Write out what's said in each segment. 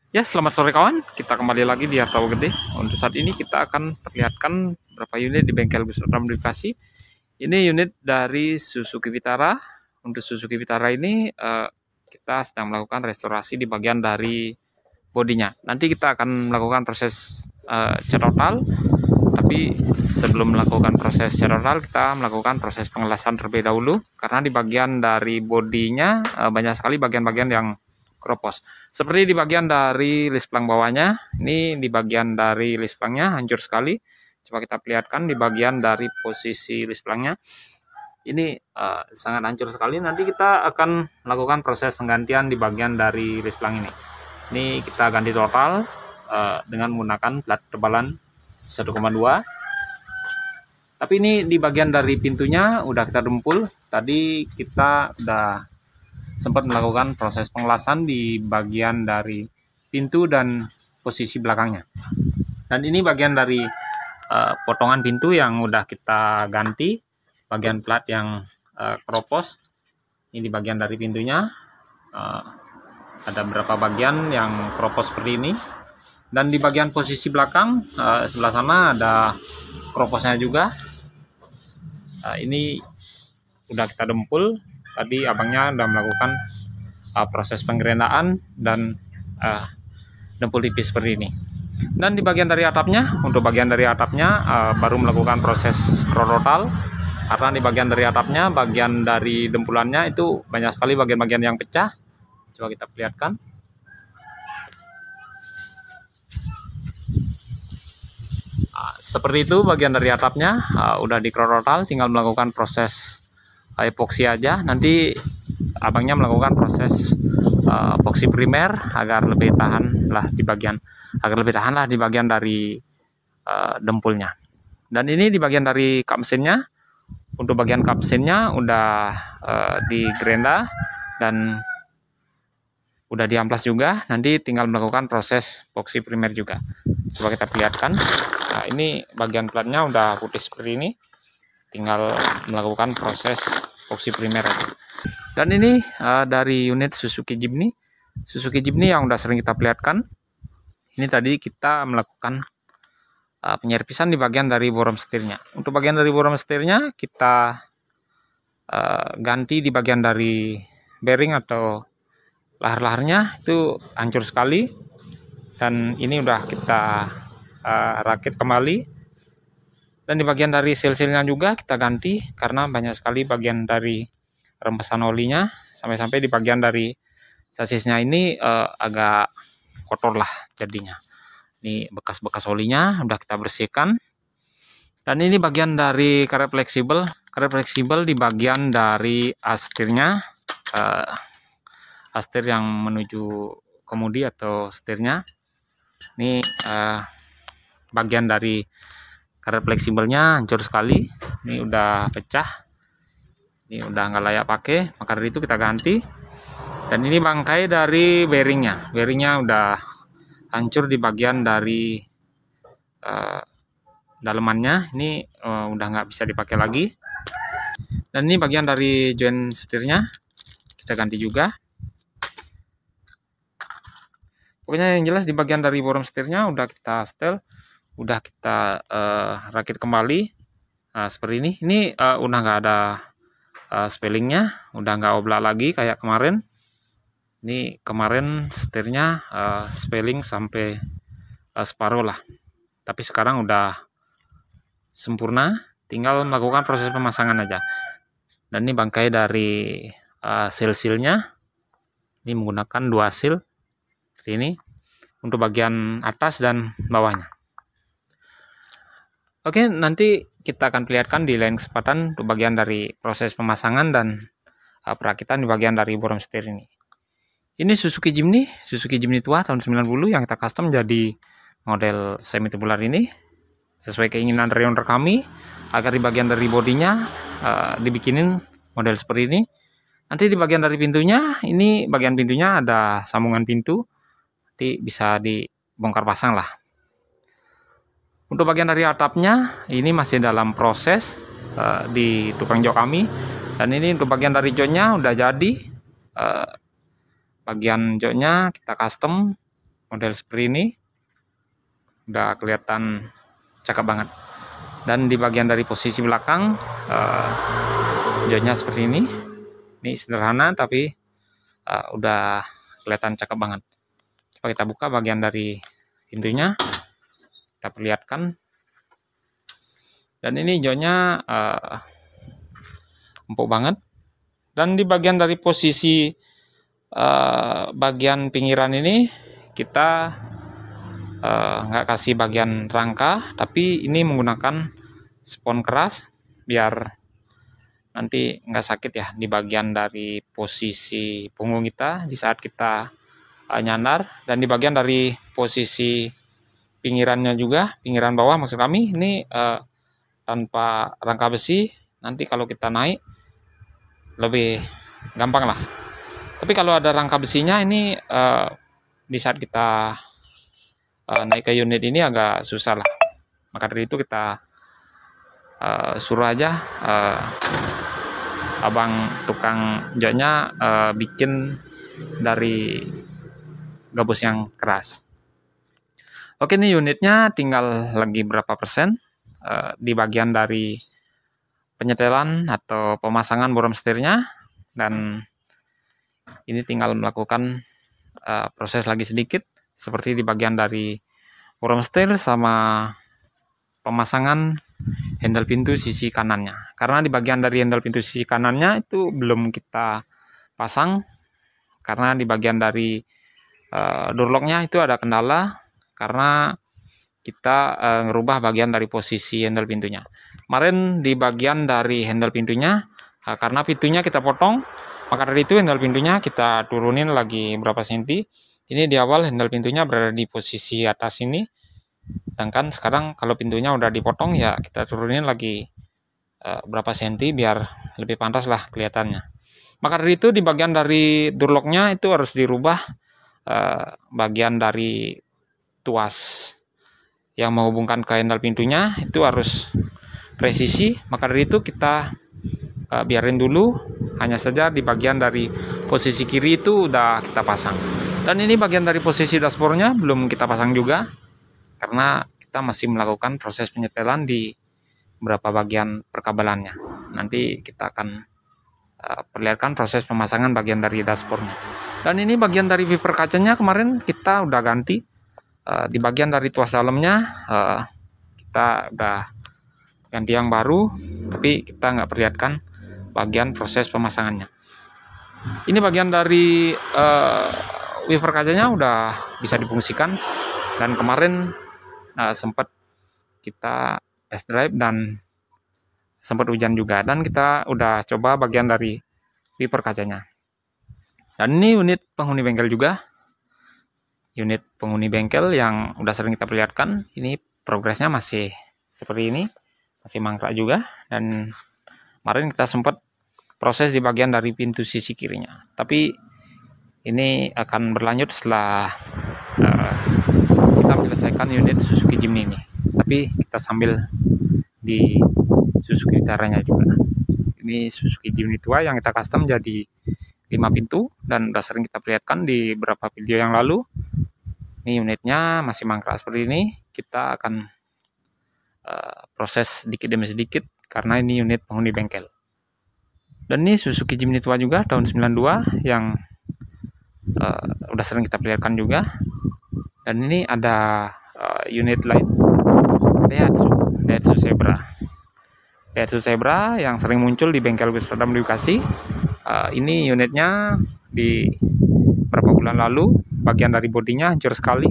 Ya, selamat sore kawan. Kita kembali lagi di Harta Gede. Untuk saat ini kita akan perlihatkan beberapa unit di bengkel besar modifikasi. Ini unit dari Suzuki Vitara. Untuk Suzuki Vitara ini kita sedang melakukan restorasi di bagian dari bodinya. Nanti kita akan melakukan proses cat total. Tapi sebelum melakukan proses cat total, kita melakukan proses pengelasan terlebih dahulu. Karena di bagian dari bodinya banyak sekali bagian-bagian yang keropos. Seperti di bagian dari list plang bawahnya, ini di bagian dari list plangnya hancur sekali. Coba kita perlihatkan di bagian dari posisi list plangnya. Ini sangat hancur sekali. Nanti kita akan melakukan proses penggantian di bagian dari list plang ini. Ini kita ganti total dengan menggunakan plat tebalan 1,2. Tapi ini di bagian dari pintunya udah kita dempul. Tadi kita udah sempat melakukan proses pengelasan di bagian dari pintu dan posisi belakangnya. Dan ini bagian dari potongan pintu yang udah kita ganti, bagian plat yang keropos. Ini di bagian dari pintunya ada beberapa bagian yang keropos seperti ini. Dan di bagian posisi belakang sebelah sana ada keroposnya juga. Ini udah kita dempul. Tadi abangnya udah melakukan proses penggerendaan dan dempul tipis seperti ini. Dan di bagian dari atapnya, untuk bagian dari atapnya baru melakukan proses total. Karena di bagian dari atapnya, bagian dari dempulannya itu banyak sekali bagian-bagian yang pecah. Coba kita perlihatkan. Seperti itu bagian dari atapnya udah di total, tinggal melakukan proses epoksi aja. Nanti abangnya melakukan proses epoksi primer agar lebih tahan lah di bagian dari dempulnya. Dan ini di bagian dari kap mesinnya. Untuk bagian kap mesinnya udah digerenda dan udah diamplas juga. Nanti tinggal melakukan proses epoksi primer juga. Coba kita perlihatkan. Nah, ini bagian platnya udah putih seperti ini. Tinggal melakukan proses epoksi primer aja. Dan ini dari unit Suzuki Jimny yang udah sering kita perlihatkan. Ini tadi kita melakukan penyerpisan di bagian dari borom setirnya. Untuk bagian dari borom setirnya kita ganti di bagian dari bearing atau lahar-laharnya, itu hancur sekali. Dan ini udah kita rakit kembali. Dan di bagian dari seal-sealnya juga kita ganti karena banyak sekali bagian dari rembesan olinya, sampai-sampai di bagian dari chassisnya ini agak kotor lah jadinya. Ini bekas-bekas olinya udah kita bersihkan. Dan ini bagian dari karet fleksibel di bagian dari astirnya, astir yang menuju kemudi atau setirnya. Ini bagian dari karet fleksibelnya hancur sekali. Ini udah pecah, ini udah nggak layak pakai, maka dari itu kita ganti. Dan ini bangkai dari bearingnya udah hancur di bagian dari dalemannya. Ini udah nggak bisa dipakai lagi. Dan ini bagian dari join setirnya kita ganti juga. Pokoknya yang jelas di bagian dari borom setirnya udah kita setel, udah kita rakit kembali. Nah, seperti ini. Ini udah nggak ada spellingnya, udah nggak oblak lagi kayak kemarin. Ini kemarin setirnya spelling sampai separuh lah, tapi sekarang udah sempurna, tinggal melakukan proses pemasangan aja. Dan ini bangkai dari seal-sealnya, ini menggunakan 2 seal seperti ini untuk bagian atas dan bawahnya. Oke, nanti kita akan perlihatkan di lain kesempatan untuk bagian dari proses pemasangan dan perakitan di bagian dari borom setir ini. Ini Suzuki Jimny tua tahun 90 yang kita custom jadi model semi tubular ini sesuai keinginan dari owner kami, agar di bagian dari bodinya dibikinin model seperti ini. Nanti di bagian dari pintunya, ini bagian pintunya ada sambungan pintu, nanti bisa dibongkar pasang lah. Untuk bagian dari atapnya ini masih dalam proses di tukang jok kami. Dan ini untuk bagian dari joknya udah jadi. Bagian joknya kita custom model seperti ini. Udah kelihatan cakep banget. Dan di bagian dari posisi belakang joknya seperti ini. Ini sederhana tapi udah kelihatan cakep banget. Coba kita buka bagian dari pintunya, kita perlihatkan. Dan ini joknya empuk banget. Dan di bagian dari posisi bagian pinggiran ini kita nggak kasih bagian rangka, tapi ini menggunakan spons keras biar nanti nggak sakit ya di bagian dari posisi punggung kita di saat kita nyandar. Dan di bagian dari posisi pinggirannya juga, pinggiran bawah maksud kami, ini tanpa rangka besi. Nanti kalau kita naik lebih gampang lah. Tapi kalau ada rangka besinya ini di saat kita naik ke unit ini agak susah lah. Maka dari itu kita suruh aja abang tukang joknya bikin dari gabus yang keras. Oke, ini unitnya tinggal lagi berapa persen di bagian dari penyetelan atau pemasangan borom setirnya, dan ini tinggal melakukan proses lagi sedikit seperti di bagian dari borom setir sama pemasangan handle pintu sisi kanannya. Karena di bagian dari handle pintu sisi kanannya itu belum kita pasang, karena di bagian dari door lock-nya itu ada kendala karena kita ngerubah bagian dari posisi handle pintunya. Kemarin di bagian dari handle pintunya, karena pintunya kita potong, maka dari itu handle pintunya kita turunin lagi berapa senti. Ini di awal handle pintunya berada di posisi atas ini, sedangkan sekarang kalau pintunya udah dipotong ya kita turunin lagi berapa senti biar lebih pantas lah kelihatannya. Maka dari itu di bagian dari door lock-nya itu harus dirubah bagian dari tuas yang menghubungkan ke handle pintunya itu harus presisi. Maka dari itu kita biarin dulu, hanya saja di bagian dari posisi kiri itu udah kita pasang. Dan ini bagian dari posisi dashboardnya belum kita pasang juga, karena kita masih melakukan proses penyetelan di beberapa bagian perkabelannya. Nanti kita akan perlihatkan proses pemasangan bagian dari dashboardnya. Dan ini bagian dari wiper kacanya kemarin kita udah ganti. Di bagian dari tuas dalamnya kita udah ganti yang baru, tapi kita nggak perlihatkan bagian proses pemasangannya. Ini bagian dari wiper kacanya udah bisa difungsikan, dan kemarin sempat kita test drive dan sempat hujan juga, dan kita udah coba bagian dari wiper kacanya. Dan ini unit penghuni bengkel juga, unit penghuni bengkel yang udah sering kita perlihatkan. Ini progresnya masih seperti ini, masih mangkrak juga. Dan kemarin kita sempat proses di bagian dari pintu sisi kirinya, tapi ini akan berlanjut setelah kita menyelesaikan unit Suzuki Jimny ini. Tapi kita sambil di Suzuki Vitara-nya juga. Ini Suzuki Jimny tua yang kita custom jadi 5 pintu, dan udah sering kita perlihatkan di beberapa video yang lalu. Ini unitnya masih mangkrak seperti ini. Kita akan proses sedikit demi sedikit karena ini unit penghuni bengkel. Dan ini Suzuki Jimny tua juga tahun 92 yang udah sering kita perlihatkan juga. Dan ini ada unit lain, Daihatsu Zebra yang sering muncul di bengkel Gus Radam di Bekasi. Ini unitnya di beberapa bulan lalu bagian dari bodinya hancur sekali,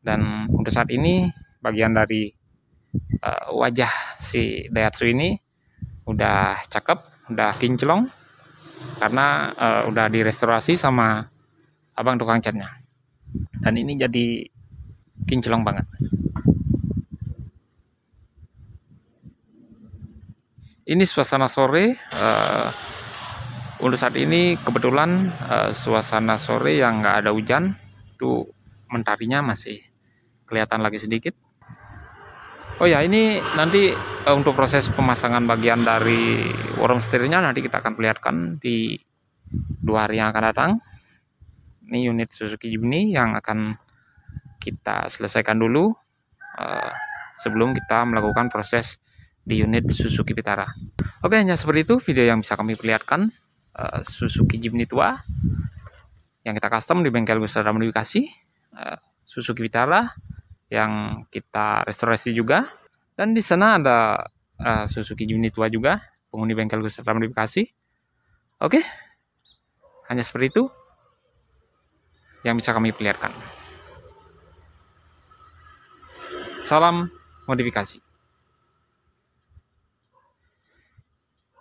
dan untuk saat ini bagian dari wajah si Daihatsu ini udah cakep, udah kinclong karena udah direstorasi sama abang tukang catnya, dan ini jadi kinclong banget. Ini suasana sore. Untuk saat ini kebetulan suasana sore yang nggak ada hujan, tuh mentarinya masih kelihatan lagi sedikit. Oh ya, ini nanti untuk proses pemasangan bagian dari worm setirnya nanti kita akan perlihatkan di 2 hari yang akan datang. Ini unit Suzuki Jimny yang akan kita selesaikan dulu sebelum kita melakukan proses di unit Suzuki Vitara. Oke, hanya seperti itu video yang bisa kami perlihatkan Suzuki Jimny tua yang kita custom di bengkel Gus Radam di Bekasi, Suzuki Vitara yang kita restorasi juga, dan di sana ada Suzuki Jimny tua juga penghuni bengkel Gus Radam di Bekasi. Oke, hanya seperti itu yang bisa kami perlihatkan. Salam modifikasi.